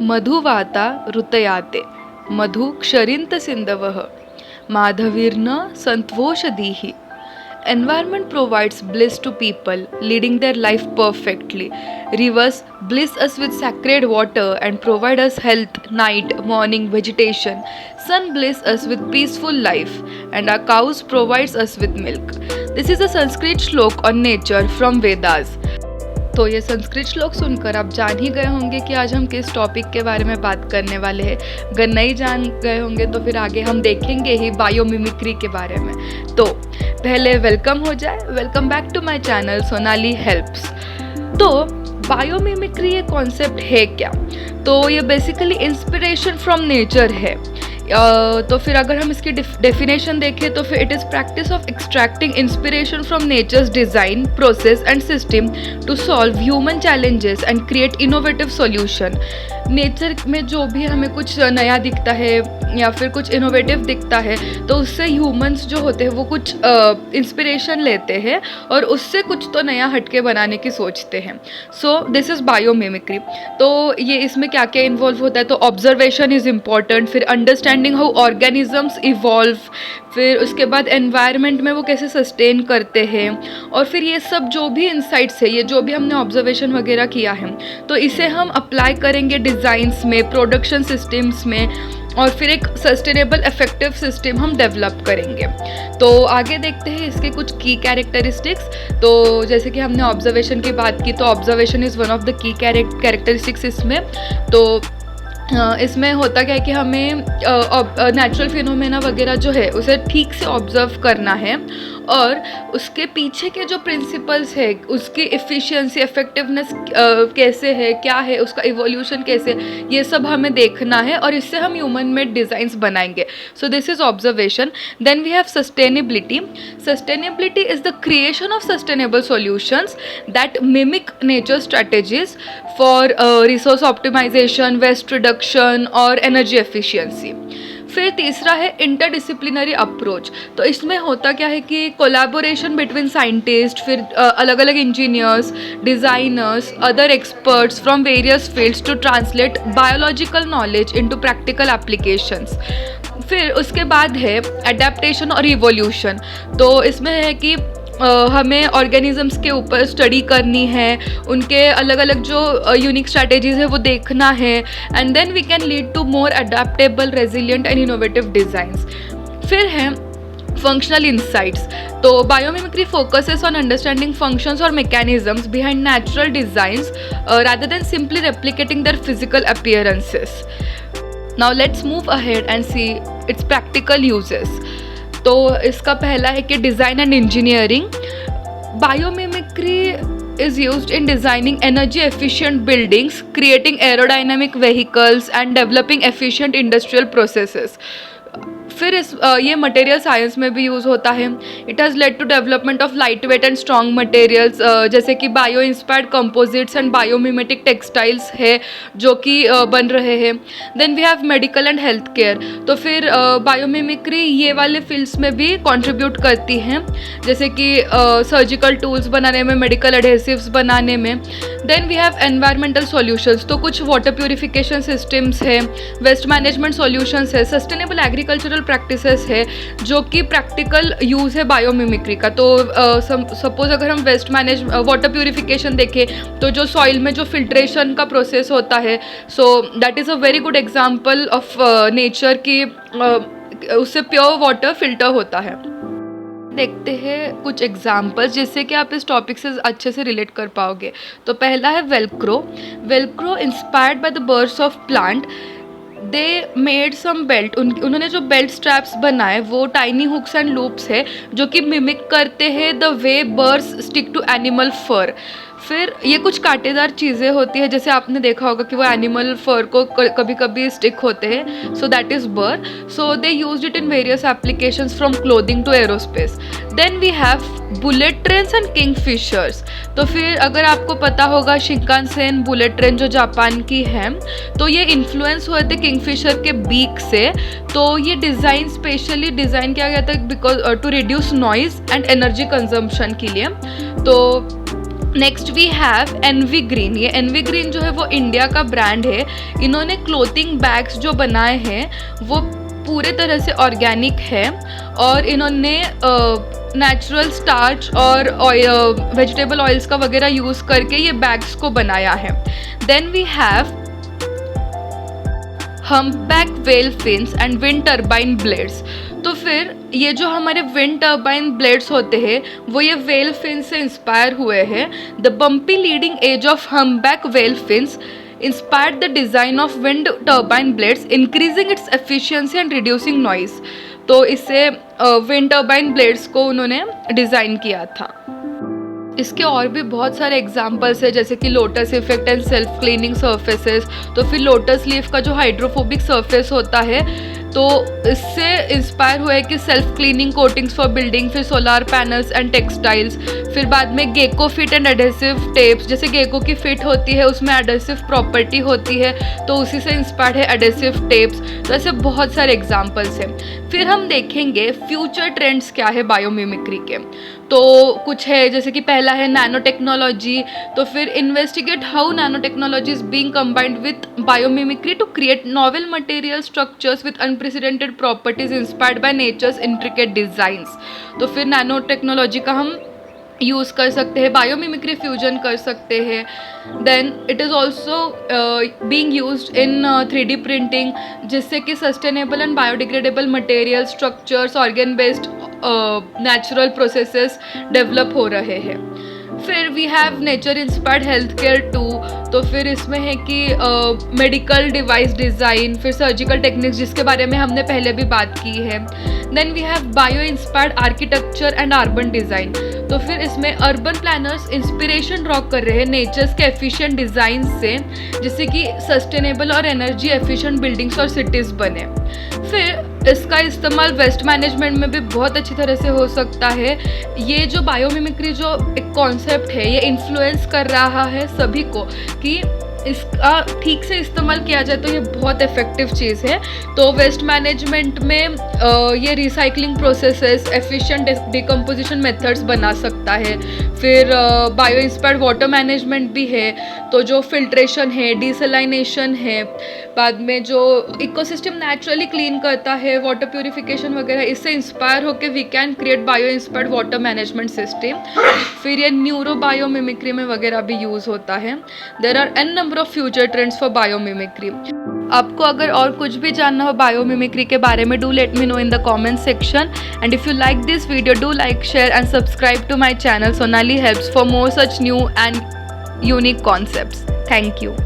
मधुवाता ऋतयाते Madhu क्षरिन्त सिन्धवः माधवीर्न सन्त्वोषधीः. Environment provides bliss to people, leading their life perfectly. Rivers bliss us with sacred water and provide us health, night, morning, vegetation. Sun bliss us with peaceful life, and our cows provides us with milk. This is a Sanskrit shlok on nature from Vedas. तो ये संस्कृत श्लोक सुनकर आप जान ही गए होंगे कि आज हम किस टॉपिक के बारे में बात करने वाले हैं. अगर नहीं जान गए होंगे तो फिर आगे हम देखेंगे ही बायोमिमिक्री के बारे में. तो पहले वेलकम हो जाए. Welcome back to my channel Sonali helps. तो बायोमिमिक्री ये कॉन्सेप्ट है क्या? तो ये बेसिकली इंस्पिरेशन फ्रॉम नेचर है. तो फिर अगर हम इसकी डेफिनेशन देखें तो फिर it is practice of extracting inspiration from nature's design process and system to solve human challenges and create innovative solution. Nature में जो भी हमें कुछ नया दिखता है या फिर कुछ इनोवेटिव दिखता है तो उससे ह्यूमंस जो होते हैं वो कुछ इंस्पिरेशन लेते हैं और उससे कुछ तो नया हटके बनाने की सोचते हैं. सो दिस इज़ बायोमिमिक्री. तो ये इसमें क्या क्या इन्वॉल्व होता है? तो ऑब्जर्वेशन इज़ इम्पॉर्टेंट, फिर अंडरस्टैंडिंग हाउ ऑर्गेनिजम्स इवॉल्व, फिर उसके बाद एनवायरनमेंट में वो कैसे सस्टेन करते हैं, और फिर ये सब जो भी इंसाइट्स है, ये जो भी हमने ऑब्जर्वेशन वगैरह किया है तो इसे हम अप्लाई करेंगे डिज़ाइंस में, प्रोडक्शन सिस्टम्स में, और फिर एक सस्टेनेबल इफेक्टिव सिस्टम हम डेवलप करेंगे. तो आगे देखते हैं इसके कुछ की कैरेक्टरिस्टिक्स. तो जैसे कि हमने ऑब्जर्वेशन की बात की तो observation is one of the key characteristics इसमें. तो इसमें होता क्या है कि हमें नेचुरल फिनोमेना वगैरह जो है उसे ठीक से ऑब्जर्व करना है और उसके पीछे के जो प्रिंसिपल्स है उसकी एफिशिएंसी, इफेक्टिवनेस कैसे है, क्या है, उसका इवोल्यूशन कैसे, ये सब हमें देखना है और इससे हम ह्यूमन मेड डिज़ाइंस बनाएंगे. So this is observation. Then we have sustainability. Sustainability is the creation of sustainable solutions that mimic nature strategies for resource optimisation, waste reduction और एनर्जी एफिशिएंसी. फिर तीसरा है इंटरडिसिप्लिनरी अप्रोच. तो इसमें होता क्या है कि कोलैबोरेशन बिटवीन साइंटिस्ट, फिर अलग अलग engineers, designers, other experts from various fields to translate biological knowledge into practical applications. फिर उसके बाद है एडेप्टेशन और इवोल्यूशन. तो इसमें है कि हमें ऑर्गेनिजम्स के ऊपर स्टडी करनी है, उनके अलग अलग जो यूनिक स्ट्रैटेजीज़ है वो देखना है, and then we can lead to more adaptable, resilient and innovative designs. फिर है फंक्शनल इंसाइट्स. तो biomimicry focuses on understanding functions और mechanisms behind natural designs rather than simply replicating their physical appearances. Now let's move ahead and see its practical uses. तो इसका पहला है कि design and engineering. Biomimicry is used in designing energy efficient buildings, creating aerodynamic vehicles and developing efficient industrial processes. फिर ये material science में भी use होता है. It has led to development of light weight and strong materials जैसे कि bio inspired composites and biomimetic textiles है जो कि बन रहे हैं. Then we have medical and health care. तो फिर बायोमिमिक्री ये वाले फील्ड्स में भी कंट्रीब्यूट करती हैं जैसे कि सर्जिकल टूल्स बनाने में, मेडिकल एडहेसिव्स बनाने में. Then we have environmental solutions. तो कुछ वाटर प्योरीफिकेशन सिस्टम्स है, वेस्ट मैनेजमेंट सॉल्यूशंस है, सस्टेनेबल एग्रीकल्चरल प्रैक्टिसेस है जो कि प्रैक्टिकल यूज़ है बायोमिमिक्री का. तो सपोज अगर हम वाटर प्यूरिफिकेशन देखें तो जो सॉइल में जो फिल्ट्रेशन का प्रोसेस होता है, सो that is a very good example of nature की उससे प्योर वाटर फिल्टर होता है. देखते हैं कुछ एग्जाम्पल्स जिससे कि आप इस टॉपिक से अच्छे से रिलेट कर पाओगे. तो पहला है Velcro. Velcro inspired by the birds of plant. They made some belt. उन्होंने जो बेल्ट स्ट्रैप्स बनाए वो टाइनी हुक्स एंड लूप्स है जो कि मिमिक करते हैं the way birds stick to animal fur. फिर ये कुछ कांटेदार चीज़ें होती है जैसे आपने देखा होगा कि वो एनिमल फर को कभी कभी स्टिक होते हैं, सो that is burr. So they used it in various applications from clothing to aerospace. Then we have bullet trains and kingfishers. तो फिर अगर आपको पता होगा शिंकानसेन बुलेट ट्रेन जो जापान की है, तो ये इन्फ्लुएंस हुए थे किंगफिशर के बीक से. तो ये डिज़ाइन स्पेशली डिज़ाइन किया गया था because to reduce noise and energy consumption के लिए. तो next we have EnviGreen. ये एनवी ग्रीन जो है वो इंडिया का ब्रांड है। इन्होंने क्लोथिंग बैग्स जो बनाए हैं वो पूरे तरह से ऑर्गेनिक है और इन्होंने नेचुरल स्टार्च और वेजिटेबल ऑयल्स का वगैरह यूज़ करके ये बैग्स को बनाया है। Then we have humpback whale fins and wind turbine blades. तो फिर ये जो हमारे विंड टर्बाइन ब्लेड्स होते हैं वो ये वेल फिन्स से इंस्पायर हुए हैं। The bumpy leading edge of humpback whale fins inspired the design of wind turbine blades, increasing its efficiency and reducing noise। तो इससे विंड टर्बाइन ब्लेड्स को उन्होंने डिज़ाइन किया था। इसके और भी बहुत सारे एग्जाम्पल्स है जैसे कि lotus effect and self cleaning surfaces. तो फिर लोटस लीफ का जो हाइड्रोफोबिक सर्फेस होता है तो इससे इंस्पायर हुआ है कि self cleaning coatings for building, फिर सोलार पैनल्स एंड टेक्सटाइल्स। फिर बाद में gecko feet and adhesive tapes, जैसे गेको की फिट होती है उसमें एडेसिव प्रॉपर्टी होती है तो उसी से इंस्पायर्ड है एडेसिव टेप्स। तो ऐसे बहुत सारे एग्जाम्पल्स हैं। फिर हम देखेंगे फ्यूचर ट्रेंड्स क्या है बायोमिमिक्री के। तो कुछ है जैसे कि पहला है नैनो टेक्नोलॉजी। तो फिर investigate how nanotechnology is being combined with biomimicry to create novel material structures with unprecedented properties inspired by nature's intricate designs. तो फिर नैनो टेक्नोलॉजी का हम यूज़ कर सकते हैं, बायोमिमिक्री फ्यूजन कर सकते हैं। Then it is also being used in 3D printing, जिससे कि sustainable and biodegradable material structures, organ based natural processes develop हो रहे हैं। फिर we have nature inspired health care too. तो फिर इसमें है कि मेडिकल डिवाइस डिज़ाइन, फिर सर्जिकल टेक्निक्स जिसके बारे में हमने पहले भी बात की है। Then we have bio inspired architecture and urban design. तो फिर इसमें अर्बन प्लानर्स इंस्पिरेशन ड्रॉ कर रहे हैं नेचर्स के एफिशिएंट डिज़ाइन से, जिससे कि सस्टेनेबल और एनर्जी एफिशिएंट बिल्डिंग्स और सिटीज़ बने। फिर इसका इस्तेमाल वेस्ट मैनेजमेंट में भी बहुत अच्छी तरह से हो सकता है। ये जो बायोमिमिक्री जो एक कॉन्सेप्ट है ये इन्फ्लुएंस कर रहा है सभी को कि इसका ठीक से इस्तेमाल किया जाए तो ये बहुत इफ़ेक्टिव चीज़ है। तो वेस्ट मैनेजमेंट में ये recycling processes, efficient decomposition methods बना सकता है। फिर बायो इंस्पायर्ड वाटर मैनेजमेंट भी है। तो जो फिल्ट्रेशन है, डिसलाइनेशन है, बाद में जो इकोसिस्टम नेचुरली क्लीन करता है, वाटर प्यूरिफिकेशन वगैरह, इससे इंस्पायर होकर we can create bio inspired water management system. फिर ये न्यूरो बायोमिमिक्री में वगैरह भी यूज़ होता है। There are an number of future trends for biomimicry. आपको अगर और कुछ भी जानना हो बायोमिमिक्री के बारे में, do let me know in the comment section. And if you like this video, do like, share and subscribe to my channel Sonali Helps for more such new and unique concepts. Thank you.